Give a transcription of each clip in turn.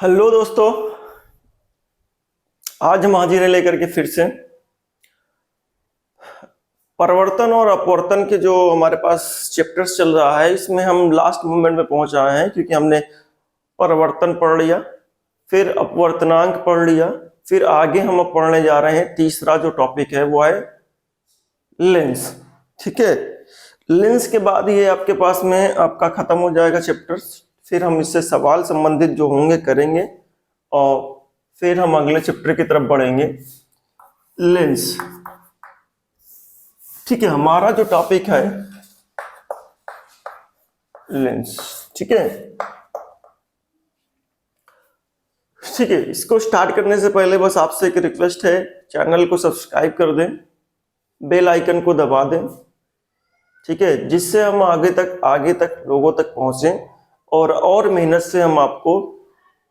Hello दोस्तों। आज हम हाजिर हैं लेकर के फिर से परिवर्तन और अपवर्तन के जो हमारे पास चैप्टर्स चल रहा है, इसमें हम लास्ट मोमेंट में पहुंच आए हैं क्योंकि हमने परिवर्तन पढ़ लिया, फिर अपवर्तनांक पढ़ लिया, फिर आगे हम अब पढ़ने जा रहे हैं तीसरा जो टॉपिक है वो है लेंस। ठीक है, लेंस के बाद ये आपके पास में आपका खत्म हो जाएगा चैप्टर्स। फिर हम इससे सवाल संबंधित जो होंगे करेंगे और फिर हम अगले चैप्टर की तरफ बढ़ेंगे, लेंस। ठीक है, हमारा जो टॉपिक है लेंस। ठीक है, ठीक है, इसको स्टार्ट करने से पहले बस आपसे एक रिक्वेस्ट है, चैनल को सब्सक्राइब कर दें, बेल आइकन को दबा दें। ठीक है, जिससे हम आगे तक लोगों तक पहुंचे और मेहनत से हम आपको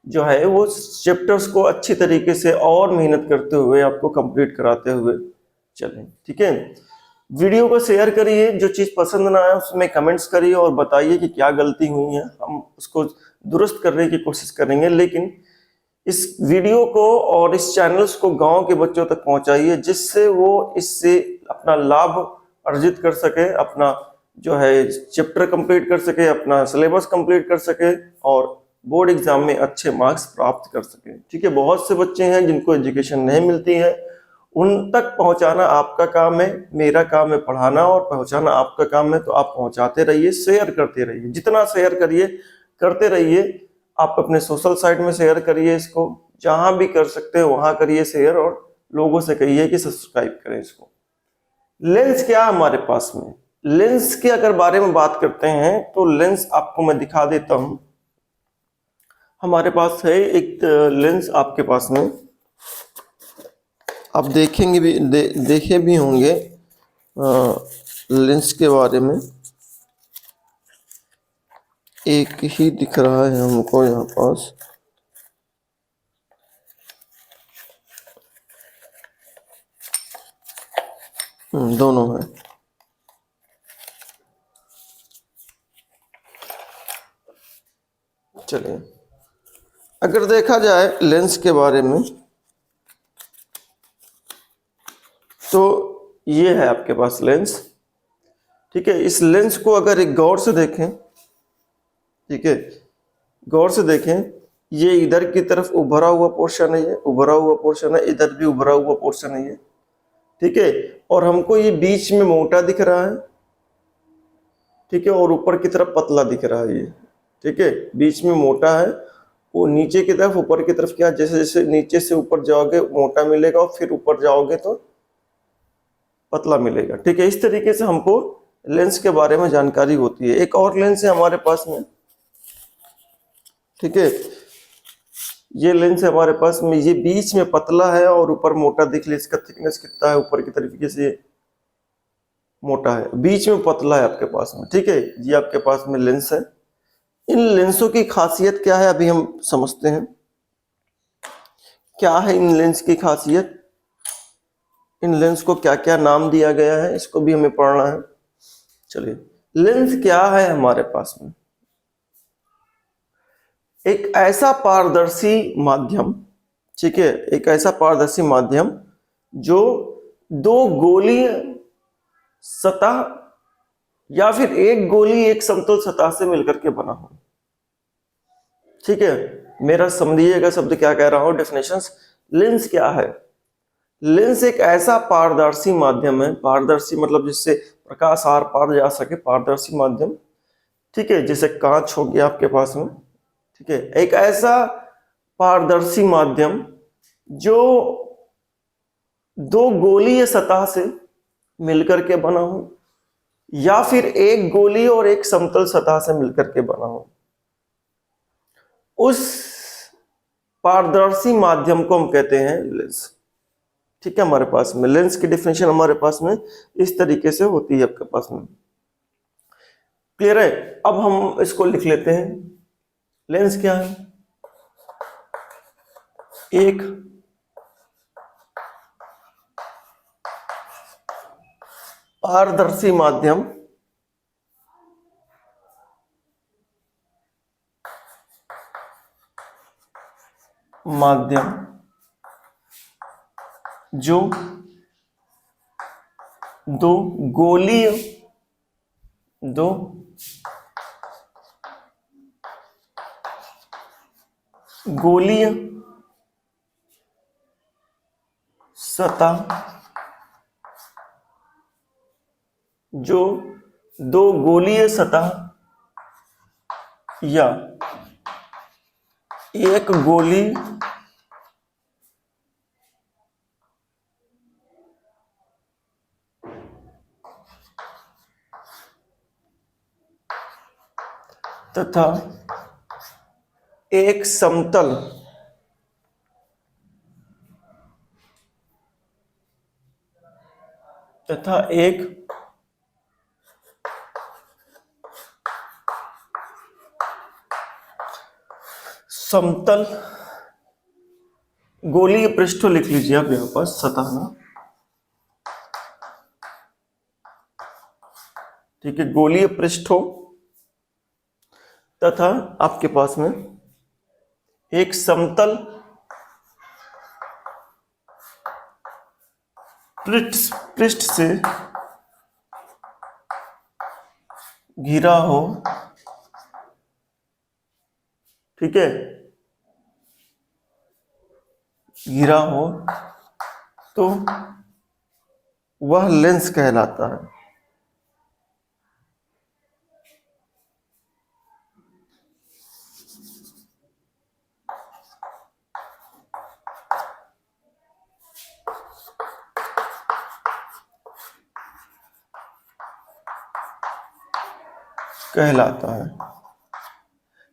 जो है वो चैप्टर्स को अच्छी तरीके से और मेहनत करते हुए आपको कंप्लीट कराते हुए चलें। ठीक है, वीडियो को शेयर करिए, जो चीज़ पसंद ना आए उसमें कमेंट्स करिए और बताइए कि क्या गलती हुई है, हम उसको दुरुस्त करने की कोशिश करेंगे। लेकिन इस वीडियो को और इस चैनल्स को गांव के बच्चों तक पहुंचाइए, जिससे वो इससे अपना लाभ अर्जित कर सके, अपना जो है चैप्टर कंप्लीट कर सके, अपना सिलेबस कंप्लीट कर सके और बोर्ड एग्जाम में अच्छे मार्क्स प्राप्त कर सके। ठीक है, बहुत से बच्चे हैं जिनको एजुकेशन नहीं मिलती है, उन तक पहुंचाना आपका काम है, मेरा काम है पढ़ाना और पहुंचाना आपका काम है। तो आप पहुंचाते रहिए, शेयर करते रहिए, जितना शेयर करिए करते रहिए। आप अपने सोशल साइट में शेयर करिए, इसको जहां भी कर सकते हो वहां करिए शेयर, और लोगों से कहिए कि सब्सक्राइब करें इसको। लेंस क्या है हमारे पास में, लेंस के अगर बारे में बात करते हैं तो लेंस आपको मैं दिखा देता हूं। हमारे पास है एक लेंस, आपके पास में आप देखेंगे भी देखे भी होंगे लेंस के बारे में। एक ही दिख रहा है हमको यहाँ पास, दोनों है। चलिए, अगर देखा जाए लेंस के बारे में तो ये है आपके पास लेंस। ठीक है, इस लेंस को अगर एक गौर से देखें, ठीक है, गौर से देखें, ये इधर की तरफ उभरा हुआ पोर्शन है, ये उभरा हुआ पोर्शन है, इधर भी उभरा हुआ पोर्शन है ये। ठीक है, और हमको ये बीच में मोटा दिख रहा है। ठीक है, और ऊपर की तरफ पतला दिख रहा है ये। ठीक है, बीच में मोटा है, वो नीचे की तरफ ऊपर की तरफ क्या, जैसे जैसे नीचे से ऊपर जाओगे मोटा मिलेगा और फिर ऊपर जाओगे तो पतला मिलेगा। ठीक है, इस तरीके से हमको लेंस के बारे में जानकारी होती है। एक और लेंस है हमारे पास में। ठीक है, ये लेंस है हमारे पास में, ये बीच में पतला है और ऊपर मोटा। देख लीजिए इसका थिकनेस कितना है, ऊपर की तरीके से मोटा है, बीच में पतला है आपके पास में। ठीक है, ये आपके पास में लेंस है। इन लेंसों की खासियत क्या है अभी हम समझते हैं। क्या है इन लेंस की खासियत, इन लेंस को क्या क्या नाम दिया गया है, इसको भी हमें पढ़ना है। चलिए, लेंस क्या है हमारे पास में, एक ऐसा पारदर्शी माध्यम। ठीक है, एक ऐसा पारदर्शी माध्यम जो दो गोलीय सतह या फिर एक गोली एक समतल सतह से मिलकर के बना हो। ठीक है, मेरा समझिएगा शब्द क्या कह रहा हूं, डेफिनेशंस। लेंस क्या है, लेंस एक ऐसा पारदर्शी माध्यम है, पारदर्शी मतलब जिससे प्रकाश आर पार जा सके, पारदर्शी माध्यम। ठीक है, जैसे कांच हो गया आपके पास में। ठीक है, एक ऐसा पारदर्शी माध्यम जो दो गोलीय सतह से मिलकर के बना हो या फिर एक गोली और एक समतल सतह से मिलकर के बना हो, उस पारदर्शी माध्यम को हम कहते हैं लेंस। ठीक है, हमारे पास में लेंस की डिफिनेशन हमारे पास में इस तरीके से होती है आपके पास में। क्लियर है, अब हम इसको लिख लेते हैं। लेंस क्या है, एक पारदर्शी माध्यम माध्यम जो दो गोलीय सतह जो दो गोलीय सतह या एक गोली तथा एक समतल समतल गोलीय पृष्ठ लिख लीजिए आप यहां पर सतह ना, ठीक है, गोलीय पृष्ठ हो तथा आपके पास में एक समतल पृष्ठ से घिरा हो, ठीक है, घिरा हो तो वह लेंस कहलाता है।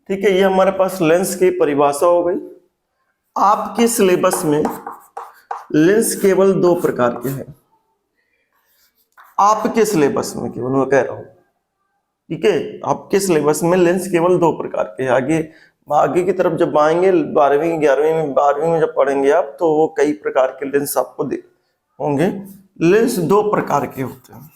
ठीक है, ये हमारे पास लेंस की परिभाषा हो गई। आपके सिलेबस में लेंस केवल दो प्रकार के हैं, आपके सिलेबस में केवल, मैं कह रहा हूं, ठीक है, आपके सिलेबस में लेंस केवल दो प्रकार के हैं। आगे की तरफ जब आएंगे 12वीं में जब पढ़ेंगे आप, तो वो कई प्रकार के लेंस आपको होंगे। लेंस दो प्रकार के होते हैं।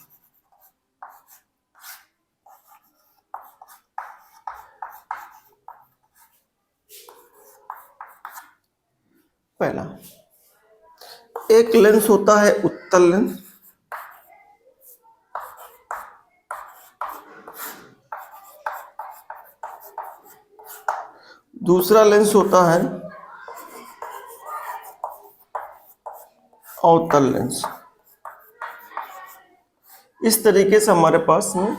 पहला एक लेंस होता है उत्तल लेंस, दूसरा लेंस होता है अवतल लेंस। इस तरीके से हमारे पास में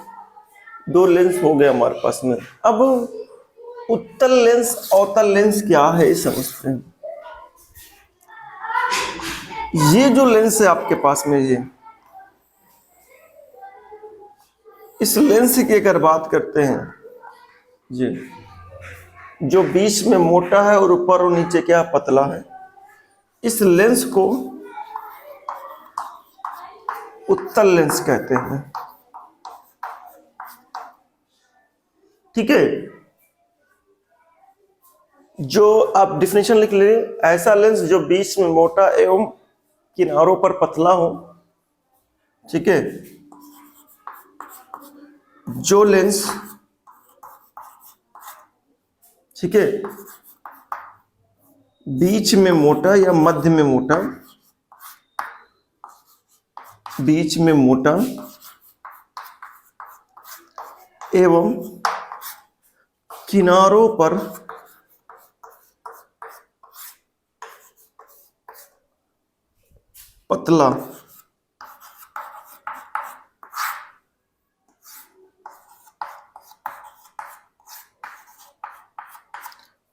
दो लेंस हो गए हमारे पास में। अब उत्तल लेंस अवतल लेंस क्या है ये समझते हैं। ये जो लेंस है आपके पास में, ये इस लेंस की अगर बात करते हैं, ये जो बीच में मोटा है और ऊपर और नीचे क्या पतला है, इस लेंस को उत्तल लेंस कहते हैं। ठीक है, जो आप डिफिनेशन लिख ले, ऐसा लेंस जो बीच में मोटा एवं किनारों पर पतला हो। ठीक है, जो लेंस, ठीक है, बीच में मोटा या मध्य में मोटा, बीच में मोटा एवं किनारों पर पतला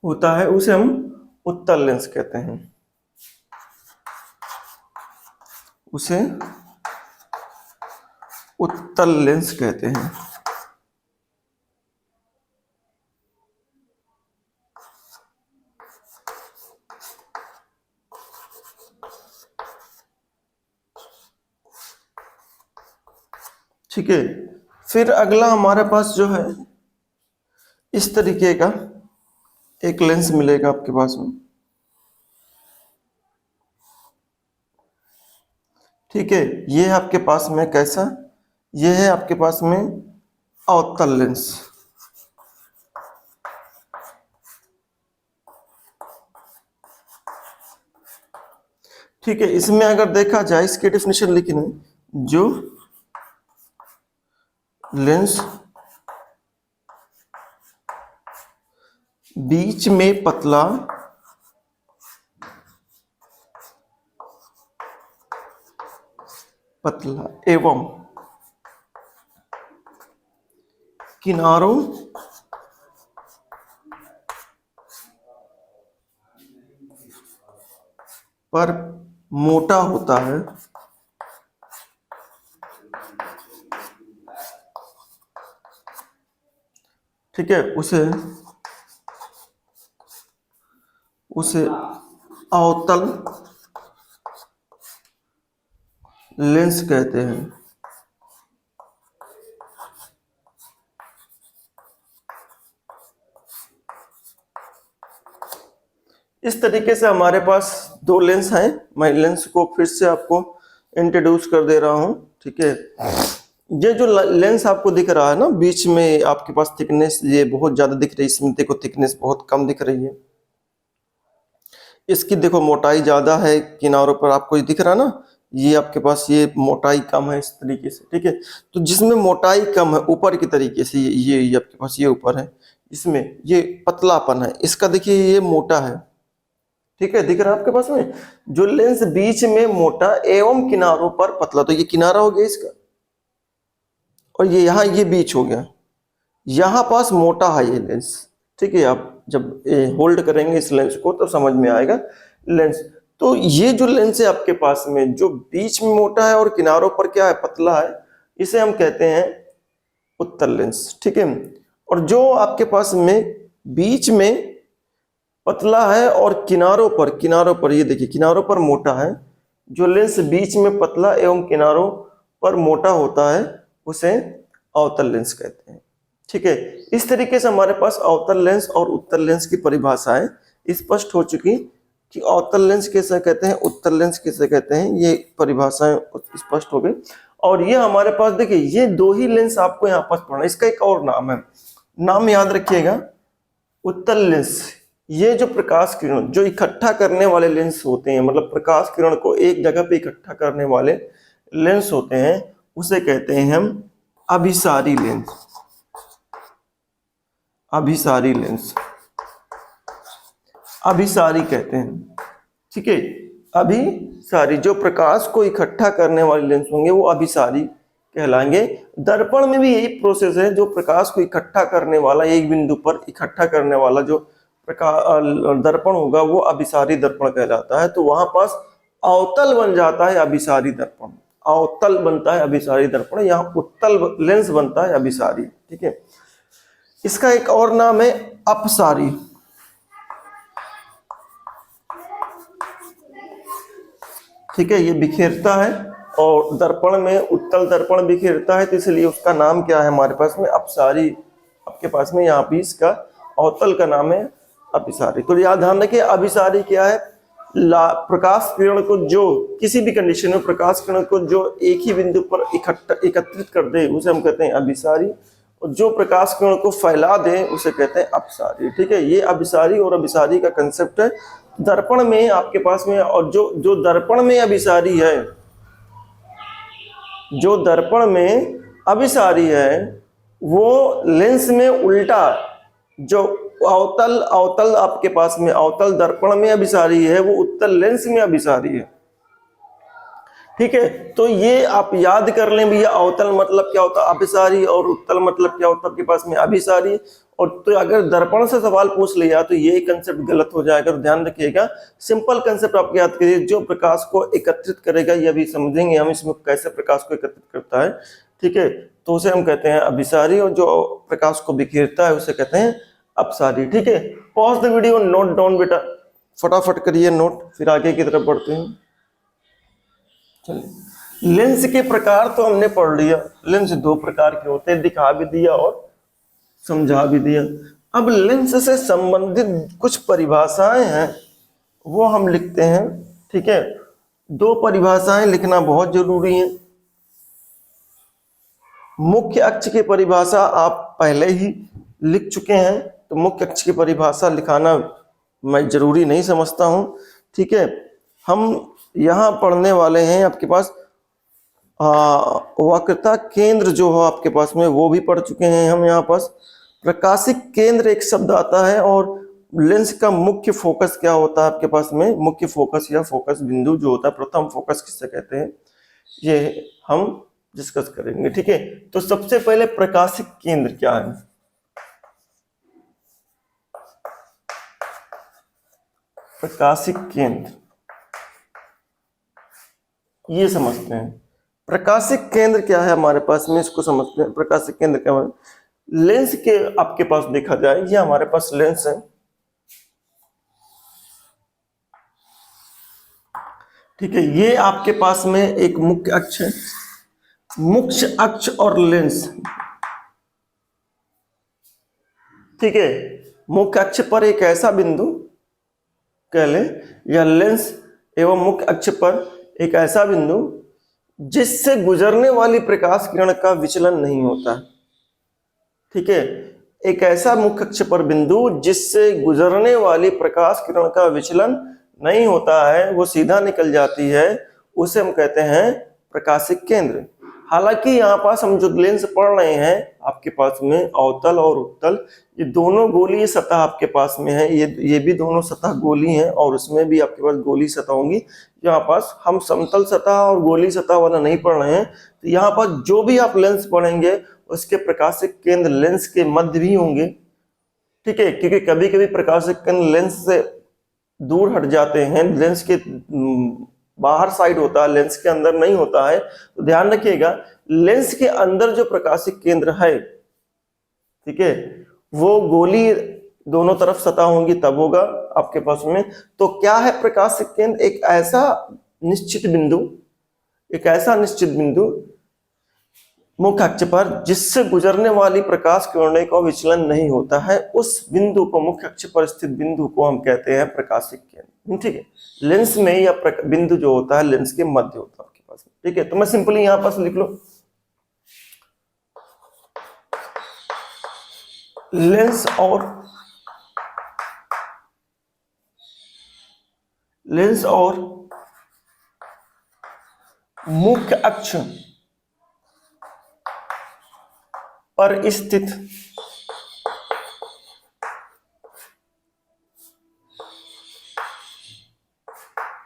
होता है, उसे हम उत्तल लेंस कहते हैं। उसे उत्तल लेंस कहते हैं। ठीक है, फिर अगला हमारे पास जो है, इस तरीके का एक लेंस मिलेगा आपके पास में। ठीक है, ये है आपके पास में कैसा, ये है आपके पास में अवतल लेंस। ठीक है, इसमें अगर देखा जाए इसकी डेफिनेशन लिखना है, जो लेंस बीच में पतला एवं किनारों पर मोटा होता है, ठीक है, उसे अवतल लेंस कहते हैं। इस तरीके से हमारे पास दो लेंस हैं। मैं लेंस को फिर से आपको इंट्रोड्यूस कर दे रहा हूं, ठीक है। ये जो लेंस आपको दिख रहा है ना, बीच में आपके पास थिकनेस ये बहुत ज्यादा दिख रही है, इसमें देखो थिकनेस बहुत कम दिख रही है। इसकी देखो मोटाई ज्यादा है, किनारों पर आपको ये दिख रहा है ना, ये आपके पास ये मोटाई कम है इस तरीके से, ठीक है। तो जिसमें मोटाई कम है ऊपर की तरीके से, ये आपके पास ये ऊपर है, इसमें ये पतलापन है, इसका देखिए ये मोटा है, ठीक है, दिख रहा है आपके पास में। जो लेंस बीच में मोटा एवं किनारों पर पतला, तो ये किनारा हो गया इसका, और ये यहाँ ये बीच हो गया, यहाँ पास मोटा है ये लेंस, ठीक है। आप जब होल्ड करेंगे इस लेंस को तो समझ में आएगा लेंस। तो ये जो लेंस है आपके पास में, जो बीच में मोटा है और किनारों पर क्या है, पतला है, इसे हम कहते हैं उत्तल लेंस, ठीक है। और जो आपके पास में बीच में पतला है और किनारों पर ये देखिए किनारों पर मोटा है, जो लेंस बीच में पतला एवं किनारों पर मोटा होता है उसे अवतल लेंस कहते हैं, ठीक है। इस तरीके से हमारे पास अवतल लेंस और उत्तल लेंस की परिभाषाएं स्पष्ट हो चुकी कि अवतल लेंस कैसे कहते हैं, उत्तल लेंस कैसे कहते हैं, ये परिभाषाएं स्पष्ट हो गई। और ये हमारे पास देखिए ये दो ही लेंस आपको यहाँ पास पढ़ना, इसका एक और नाम है, नाम याद रखिएगा, उत्तल लेंस। ये जो प्रकाश किरण जो इकट्ठा करने वाले लेंस होते हैं, मतलब प्रकाश किरण को एक जगह पे इकट्ठा करने वाले लेंस होते हैं, उसे कहते हैं हम अभिसारी लेंस। अभिसारी लेंस, अभिसारी कहते हैं, ठीक है। अभिसारी जो प्रकाश को इकट्ठा करने वाले लेंस होंगे वो अभिसारी कहलाएंगे। दर्पण में भी यही प्रोसेस है, जो प्रकाश को इकट्ठा करने वाला, एक बिंदु पर इकट्ठा करने वाला जो दर्पण होगा वो अभिसारी दर्पण कहलाता है। तो वहां पास अवतल बन जाता है अभिसारी दर्पण, अवतल बनता है अभिसारी दर्पण, यहाँ उत्तल लेंस बनता है अभिसारी, ठीक है। इसका एक और नाम है अपसारी, ठीक है। ये बिखेरता है और दर्पण में उत्तल दर्पण बिखेरता है, तो इसलिए उसका नाम क्या है हमारे पास में अपसारी। आपके पास में यहाँ भी इसका अवतल का नाम है अभिसारी। तो याद ध्यान रखिए अभिसारी क्या है, प्रकाश किरण को जो किसी भी कंडीशन में प्रकाश किरण को जो एक ही बिंदु पर एकत्रित कर दे उसे हम कहते हैं अभिसारी, और जो प्रकाश किरण को फैला दे उसे कहते हैं अपसारी, ठीक है। ये अभिसारी और अभिसारी का कंसेप्ट है दर्पण में आपके पास में। और जो दर्पण में अभिसारी है, जो दर्पण में अभिसारी है वो लेंस में उल्टा, जो अवतल आपके पास में अवतल दर्पण में अभिसारी है वो उत्तल लेंस में अभिसारी है, ठीक है। तो ये आप याद कर लें भैया, अवतल मतलब क्या होता है अभिसारी, और उत्तल मतलब क्या होता है आपके पास में अभिसारी। और तो अगर दर्पण से सवाल पूछ लिया तो ये कंसेप्ट गलत हो जाएगा, तो ध्यान रखिएगा। सिंपल कंसेप्ट आप याद करिए, जो प्रकाश को एकत्रित करेगा, ये अभी समझेंगे हम इसमें कैसे प्रकाश को एकत्रित करता है, ठीक है। तो उसे हम कहते हैं अभिसारी, और जो प्रकाश को बिखेरता है उसे कहते हैं अपसारी, ठीक है। Pause the video, note down बेटा, फटाफट करिए नोट, फिर आगे की तरफ बढ़ते हैं। चलिए, लेंस के प्रकार तो हमने पढ़ लिया, लेंस दो प्रकार के होते हैं, दिखा भी दिया और समझा भी दिया। अब लेंस से संबंधित कुछ परिभाषाएं हैं वो हम लिखते हैं, ठीक है। दो परिभाषाएं लिखना बहुत जरूरी है। मुख्य अक्ष की परिभाषा आप पहले ही लिख चुके हैं, तो मुख्य अक्ष की परिभाषा लिखाना मैं जरूरी नहीं समझता हूं, ठीक है। हम यहाँ पढ़ने वाले हैं आपके पास वक्रता केंद्र जो हो आपके पास में वो भी पढ़ चुके हैं हम। यहाँ पास प्रकाशिक केंद्र एक शब्द आता है, और लेंस का मुख्य फोकस क्या होता है आपके पास में, मुख्य फोकस या फोकस बिंदु जो होता है, प्रथम फोकस किसे कहते हैं, ये हम डिस्कस करेंगे। ठीक है, तो सबसे पहले प्रकाशिक केंद्र क्या है। प्रकाशिक केंद्र ये समझते हैं। प्रकाशिक केंद्र क्या है हमारे पास में, इसको समझते हैं। प्रकाशिक केंद्र क्या है, लेंस के आपके पास देखा जाए, ये हमारे पास लेंस है। ठीक है, ये आपके पास में एक मुख्य अक्ष है, मुख्य अक्ष और लेंस। ठीक है, मुख्य अक्ष पर एक ऐसा बिंदु कह ले, या लेंस एवं मुख्य अक्ष पर एक ऐसा बिंदु जिससे गुजरने वाली प्रकाश किरण का विचलन नहीं होता। ठीक है, एक ऐसा मुख्य अक्ष पर बिंदु जिससे गुजरने वाली प्रकाश किरण का विचलन नहीं होता है, वो सीधा निकल जाती है, उसे हम कहते हैं प्रकाशिक केंद्र। हालांकि यहाँ पास हम जो लेंस पढ़ रहे हैं आपके पास में अवतल और उत्तल, ये दोनों गोलीय सतह आपके पास में है, ये भी दोनों सतह गोली हैं, और उसमें भी आपके पास गोली सतह होंगी। यहाँ पास हम समतल सतह और गोली सतह वाला नहीं पढ़ रहे हैं। तो यहाँ पास जो भी आप लेंस पढ़ेंगे उसके प्रकाशिक केंद्र लेंस के मध्य भी होंगे। ठीक है, क्योंकि कभी कभी प्रकाशिक केंद्र लेंस से दूर हट जाते हैं, लेंस के बाहर साइड होता है, लेंस के अंदर नहीं होता है। तो ध्यान रखिएगा, लेंस के अंदर जो प्रकाशिक केंद्र है, ठीक है, वो गोली दोनों तरफ सतह होंगी तब होगा आपके पास में। तो क्या है प्रकाशिक केंद्र, एक ऐसा निश्चित बिंदु, एक ऐसा निश्चित बिंदु मुख्य अक्ष पर जिससे गुजरने वाली प्रकाश किरणों का विचलन नहीं होता है, उस बिंदु को, मुख्य अक्ष पर स्थित बिंदु को हम कहते हैं प्रकाशिक केंद्र। ठीक है, लेंस में या बिंदु जो होता है लेंस के मध्य होता है आपके पास। ठीक है, तो मैं सिंपली यहां पास लिख लो, लेंस और मुख्य अक्ष पर स्थित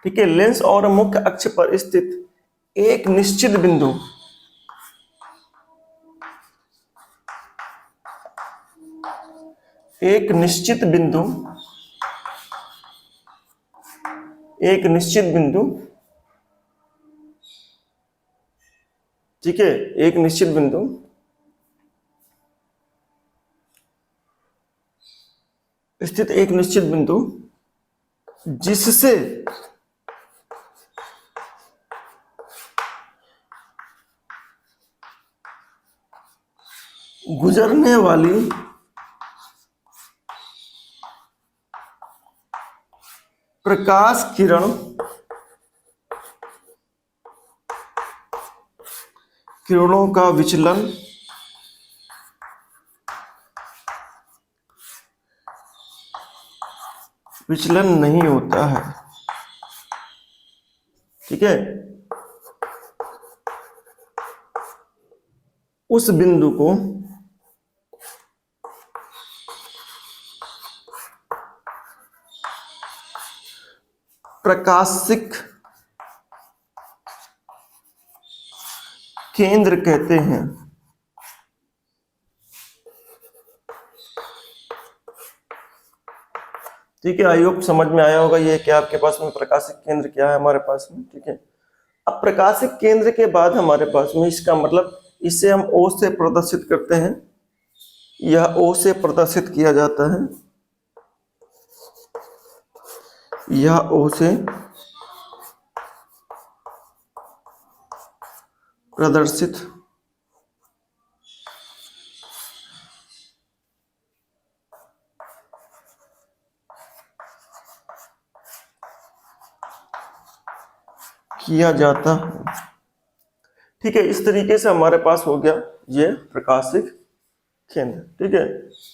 ठीक है, लेंस और मुख्य अक्ष पर स्थित एक निश्चित बिंदु ठीक है, एक निश्चित बिंदु स्थित एक निश्चित बिंदु जिससे गुजरने वाली प्रकाश किरणों का विचलन नहीं होता है। ठीक है, उस बिंदु को प्रकाशिक केंद्र कहते हैं। ठीक है, आई होप समझ में आया होगा ये क्या आपके पास में प्रकाशिक केंद्र क्या है हमारे पास में। ठीक है, अब प्रकाशिक केंद्र के बाद हमारे पास में इसका मतलब, इसे हम O से प्रदर्शित करते हैं, यह O से प्रदर्शित किया जाता है, यह O से प्रदर्शित किया जाता है। ठीक है, इस तरीके से हमारे पास हो गया ये प्रकाशिक केंद्र। ठीक है,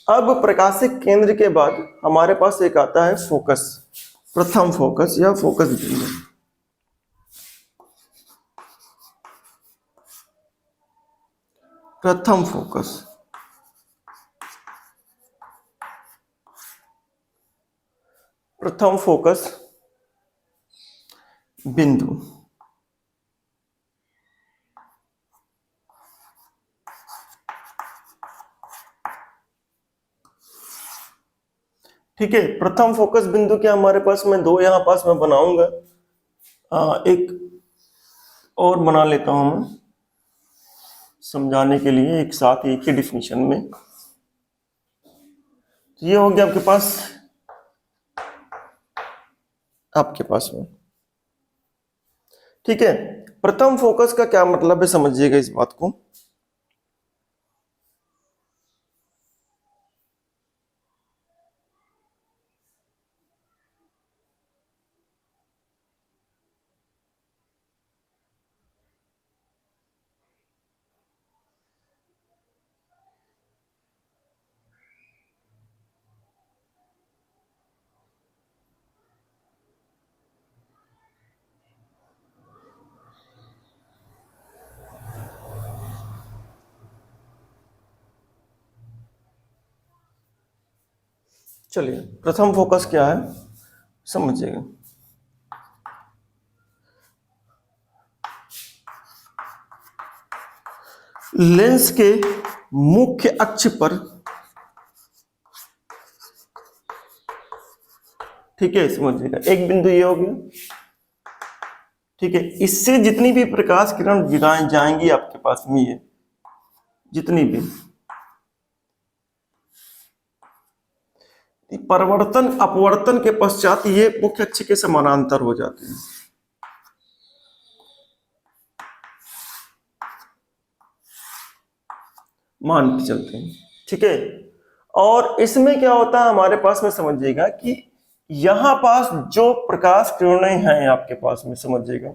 अब प्रकाशिक केंद्र के बाद हमारे पास एक आता है फोकस, प्रथम फोकस या फोकस बिंदु। प्रथम फोकस, प्रथम फोकस बिंदु। ठीक है, प्रथम फोकस बिंदु क्या हमारे पास में दो यहां पास मैं बनाऊंगा, एक और बना लेता हूं मैं समझाने के लिए, एक साथ एक ही डिफिनीशन में। ये हो गया आपके पास में। ठीक है, प्रथम फोकस का क्या मतलब है समझिएगा इस बात को। चलिए, प्रथम फोकस क्या है समझिएगा। लेंस के मुख्य अक्ष पर, ठीक है समझिएगा, एक बिंदु ये हो गया। ठीक है, इससे जितनी भी प्रकाश किरण गिराएं जाएंगी आपके पास में, ये जितनी भी परिवर्तन अपवर्तन के पश्चात ये मुख्य अक्ष के समानांतर हो जाते हैं। मान के चलते हैं। ठीक है, और इसमें क्या होता है हमारे पास में समझिएगा कि यहां पास जो प्रकाश किरणें हैं आपके पास में समझिएगा,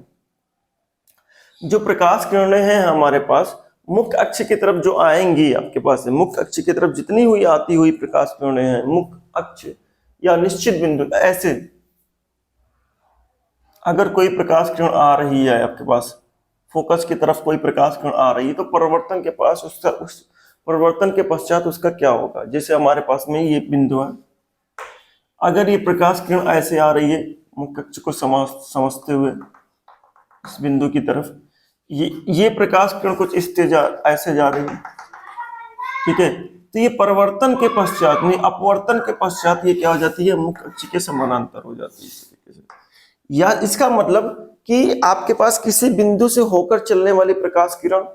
जो प्रकाश किरणें हैं हमारे पास मुख्य अक्ष की तरफ जो आएंगी आपके पास है, मुख्य अक्ष की तरफ जितनी हुई आती हुई प्रकाश किरणें हैं, मुख्य अक्ष या निश्चित बिंदु ऐसे अगर कोई प्रकाश किरण आ रही है आपके पास, फोकस की तरफ कोई प्रकाश किरण आ रही है, तो परिवर्तन के पास उसका उस परिवर्तन के पश्चात उसका क्या होगा। जैसे हमारे पास में ये बिंदु है, अगर ये प्रकाश किरण ऐसे आ रही है मुख्य अक्ष को समझते हुए इस बिंदु की तरफ, ये प्रकाश किरण कुछ इस ऐसे जा रही है। ठीक है, तो ये परिवर्तन के पश्चात नहीं अपवर्तन के पश्चात ये क्या हो जाती है, मुख्य अक्ष के समानांतर हो जाती है इस तरीके से। या इसका मतलब कि आपके पास किसी बिंदु से होकर चलने वाली प्रकाश किरण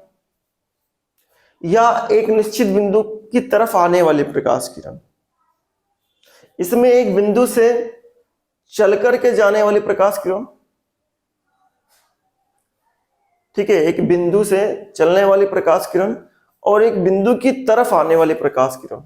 या एक निश्चित बिंदु की तरफ आने वाली प्रकाश किरण, इसमें एक बिंदु से चलकर के जाने वाली प्रकाश किरण, ठीक है, एक बिंदु से चलने वाली प्रकाश किरण और एक बिंदु की तरफ आने वाली प्रकाश किरण।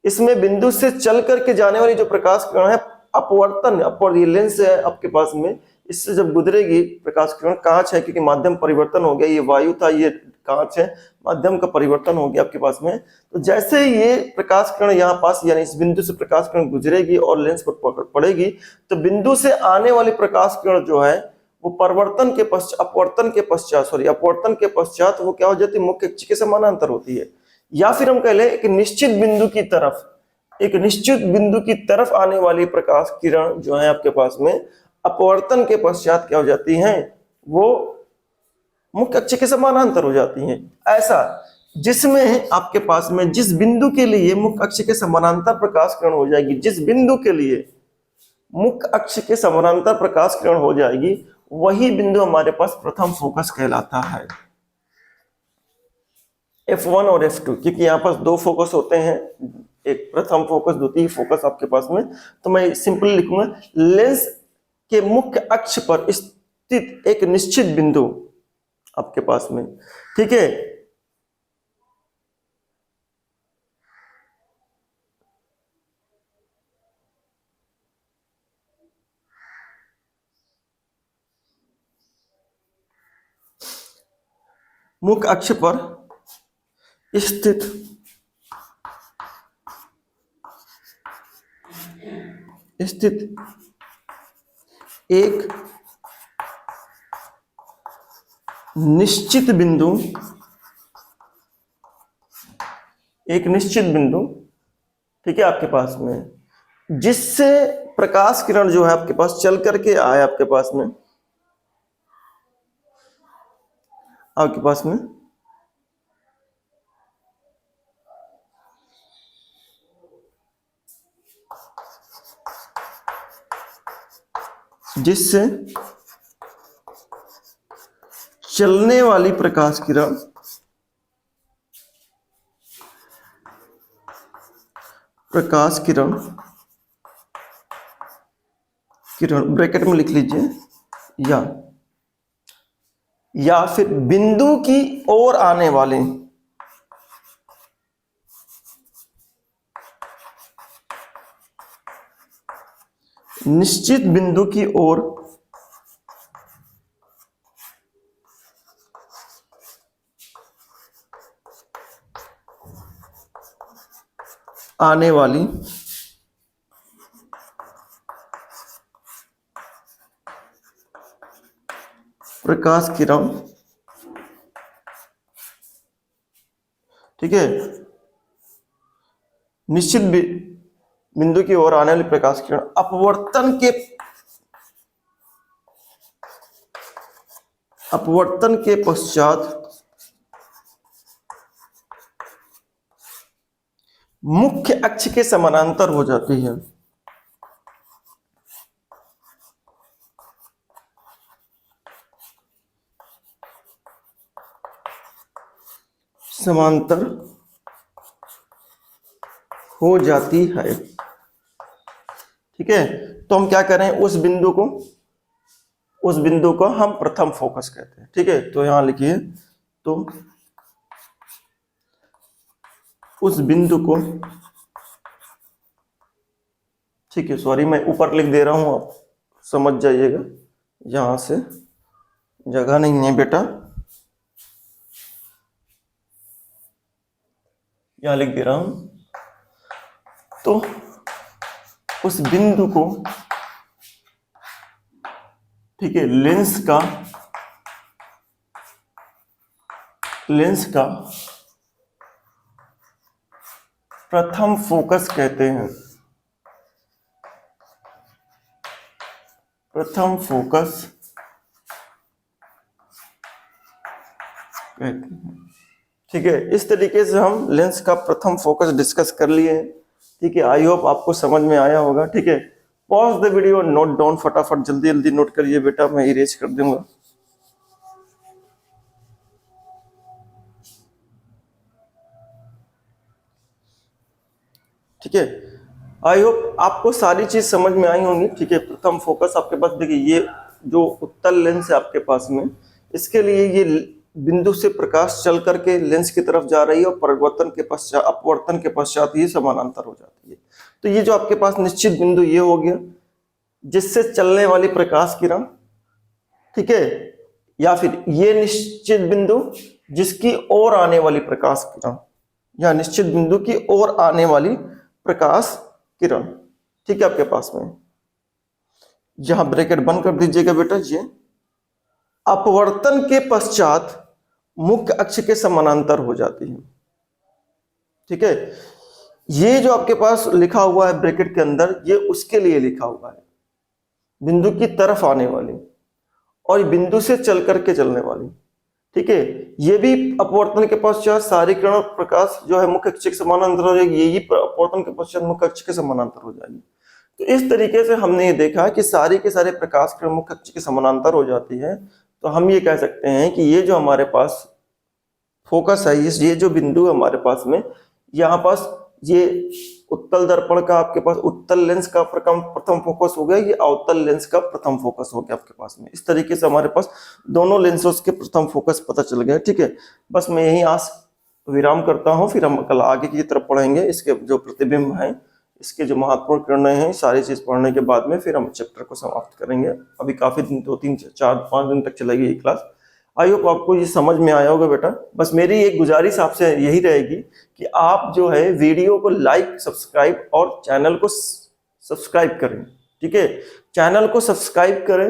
इसमें बिंदु से चल करके जाने वाली जो प्रकाश किरण है अपवर्तन, अपवर्त ये लेंस है आपके पास में, इससे जब गुजरेगी प्रकाश किरण, कांच है क्योंकि माध्यम परिवर्तन हो गया, ये वायु था ये कांच है, माध्यम का परिवर्तन हो गया आपके पास में। तो जैसे ये प्रकाश किरण यहाँ पास यानी इस बिंदु से प्रकाश किरण गुजरेगी और लेंस पर पड़ेगी, तो बिंदु से आने वाली प्रकाश किरण जो है वो परिवर्तन के पश्चात अपवर्तन के पश्चात वो क्या हो जाती है, मुख्य अक्ष के समानांतर होती है। या फिर हम कह लें एक निश्चित बिंदु की तरफ आने वाली प्रकाश किरण जो है आपके पास में अपवर्तन के पश्चात क्या हो जाती हैं, वो मुख्य अक्ष के समानांतर हो जाती हैं। ऐसा जिसमें आपके पास में जिस बिंदु के लिए मुख्य अक्ष के समानांतर प्रकाश किरण हो जाएगी, जिस बिंदु के लिए मुख्य अक्ष के समानांतर प्रकाश किरण हो जाएगी, वही बिंदु हमारे पास प्रथम फोकस कहलाता है। F1 और F2, क्योंकि यहाँ पास दो फोकस होते हैं, एक प्रथम फोकस द्वितीय फोकस आपके पास में, तो मैं सिंपली लिखूंगा लेंस के मुख्य अक्ष पर स्थित एक निश्चित बिंदु आपके पास में। ठीक है, मुख्य अक्ष पर स्थित एक निश्चित बिंदु एक निश्चित बिंदु, ठीक है, आपके पास में, जिससे प्रकाश किरण जो है आपके पास चल करके आए आपके पास में, जिससे चलने वाली प्रकाश किरण ब्रैकेट में लिख लीजिए, या फिर बिंदु की ओर आने वाले निश्चित बिंदु की ओर आने वाली प्रकाश किरण, ठीक है, निश्चित बिंदु की ओर आने वाली प्रकाश किरण अपवर्तन के पश्चात मुख्य अक्ष के समानांतर हो जाती है। समांतर हो जाती है, ठीक है। तो हम क्या करें, उस बिंदु को हम प्रथम फोकस कहते हैं, ठीक है। तो यहां लिखिए, तो उस बिंदु को, ठीक है, सॉरी मैं ऊपर लिख दे रहा हूं, आप समझ जाइएगा, यहां से जगह नहीं है बेटा, यहां लिख दे रहा हूं। तो उस बिंदु को, ठीक है, लेंस का प्रथम फोकस कहते हैं। प्रथम फोकस कहते हैं, ठीक है। इस तरीके से हम लेंस का प्रथम फोकस डिस्कस कर लिए हैं, ठीक है। आई होप आपको समझ में आया होगा, ठीक है। Pause the video, note down, फटाफट जल्दी जल्दी नोट करिए बेटा, मैं इरेज कर दूंगा। ठीक है, आई होप आपको सारी चीज समझ में आई होंगी, ठीक है। प्रथम फोकस आपके पास, देखिए ये जो उत्तल लेंस है आपके पास में, इसके लिए ये बिंदु से प्रकाश चल करके लेंस की तरफ जा रही है और अपवर्तन के पश्चात ये समानांतर हो जाती है। तो ये जो आपके पास निश्चित बिंदु ये हो गया, जिससे चलने वाली प्रकाश किरण, ठीक है, या फिर ये निश्चित बिंदु जिसकी ओर आने वाली प्रकाश किरण, या निश्चित बिंदु की ओर आने वाली प्रकाश किरण, ठीक है। आपके पास में यहां ब्रैकेट बंद कर दीजिएगा बेटा, ये अपवर्तन के पश्चात मुख्य अक्ष के समानांतर हो जाती है, ठीक है। ये जो आपके पास लिखा हुआ है ब्रैकेट के अंदर, ये उसके लिए लिखा हुआ है, बिंदु की तरफ आने वाली और बिंदु से चल करके चलने वाली, ठीक है। ये भी अपवर्तन के पश्चात सारी किरण प्रकाश जो है मुख्य अक्ष के समानांतर हो जाएगी, यही अपवर्तन के पश्चात मुख्य अक्ष के समानांतर हो जाएगी। तो इस तरीके से हमने ये देखा कि सारी के सारे प्रकाश किरण मुख्य अक्ष के समानांतर हो जाती है। तो हम ये कह सकते हैं कि ये जो हमारे पास फोकस है, ये जो बिंदु हमारे पास में, यहाँ पास ये उत्तल दर्पण का आपके पास उत्तल लेंस का प्रथम फोकस हो गया, ये अवतल लेंस का प्रथम फोकस हो गया आपके पास में। इस तरीके से हमारे पास दोनों लेंसों के प्रथम फोकस पता चल गया, ठीक है। बस मैं यही आज विराम करता हूँ, फिर हम कल आगे की तरफ पढ़ेंगे। इसके जो प्रतिबिंब हैं, इसके जो महत्वपूर्ण किरणें हैं, सारी चीज पढ़ने के बाद में फिर हम चैप्टर को समाप्त करेंगे। अभी काफी दिन, 2 3 4 5 दिन तक चलेगी ये क्लास। आई होप आपको ये समझ में आया होगा बेटा। बस मेरी एक गुजारिश आपसे यही रहेगी कि आप जो है वीडियो को लाइक, सब्सक्राइब और चैनल को सब्सक्राइब करें, ठीक है। चैनल को सब्सक्राइब करें,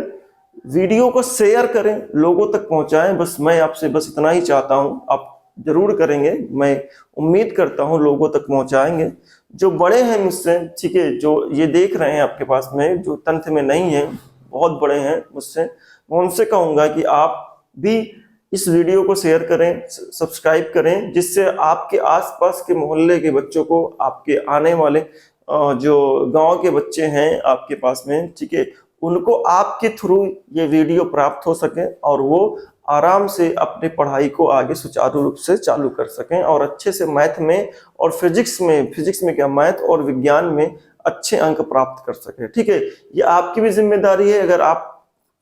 वीडियो को शेयर करें, लोगों तक पहुंचाएं। बस मैं आपसे बस इतना ही चाहता हूं। आप जरूर करेंगे। मैं उम्मीद करता हूँ लोगों तक पहुंचाएंगे। जो बड़े हैं मुझसे, ठीक है, जो ये देख रहे हैं आपके पास में, जो तंत्र में नहीं है, बहुत बड़े हैं मुझसे, मैं उनसे कहूंगा कि आप भी इस वीडियो को शेयर करें, सब्सक्राइब करें, जिससे आपके आसपास के मोहल्ले के बच्चों को, आपके आने वाले जो गांव के बच्चे हैं आपके पास में, ठीक है, उनको आपके थ्रू ये वीडियो प्राप्त हो सके और वो आराम से अपनी पढ़ाई को आगे सुचारू रूप से चालू कर सकें और अच्छे से मैथ में और फिजिक्स में क्या, मैथ और विज्ञान में अच्छे अंक प्राप्त कर सकें। ठीक है, ये आपकी भी जिम्मेदारी है। अगर आप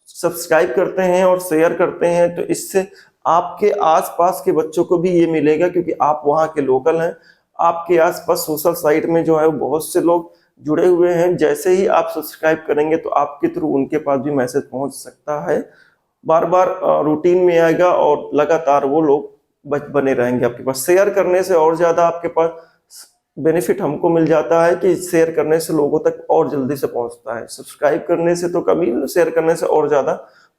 सब्सक्राइब करते हैं और शेयर करते हैं तो इससे आपके आसपास के बच्चों को भी ये मिलेगा, क्योंकि आप वहाँ के लोकल हैं। आपके आसपास सोशल साइट में जो है वो बहुत से लोग जुड़े हुए हैं। जैसे ही आप सब्सक्राइब करेंगे तो आपके थ्रू उनके पास भी मैसेज पहुंच सकता है, बार बार रूटीन में आएगा और लगातार वो लोग बने रहेंगे आपके पास। शेयर करने से और ज्यादा आपके पास बेनिफिट हमको मिल जाता है कि शेयर करने से लोगों तक और जल्दी से पहुंचता है। सब्सक्राइब करने से तो कभी, शेयर करने से और ज्यादा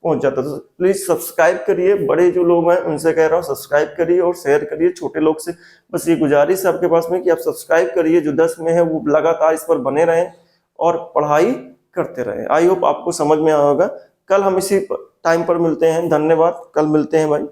पहुंच जाता है। तो प्लीज सब्सक्राइब करिए। बड़े जो लोग हैं उनसे कह रहा हूँ सब्सक्राइब करिए और शेयर करिए। छोटे लोग से बस ये गुजारिश है आपके पास में कि आप सब्सक्राइब करिए, जो 10 में है वो लगातार इस पर बने रहें और पढ़ाई करते रहें। आई होप आपको समझ में आया होगा। कल हम इसी टाइम पर मिलते हैं। धन्यवाद, कल मिलते हैं भाई।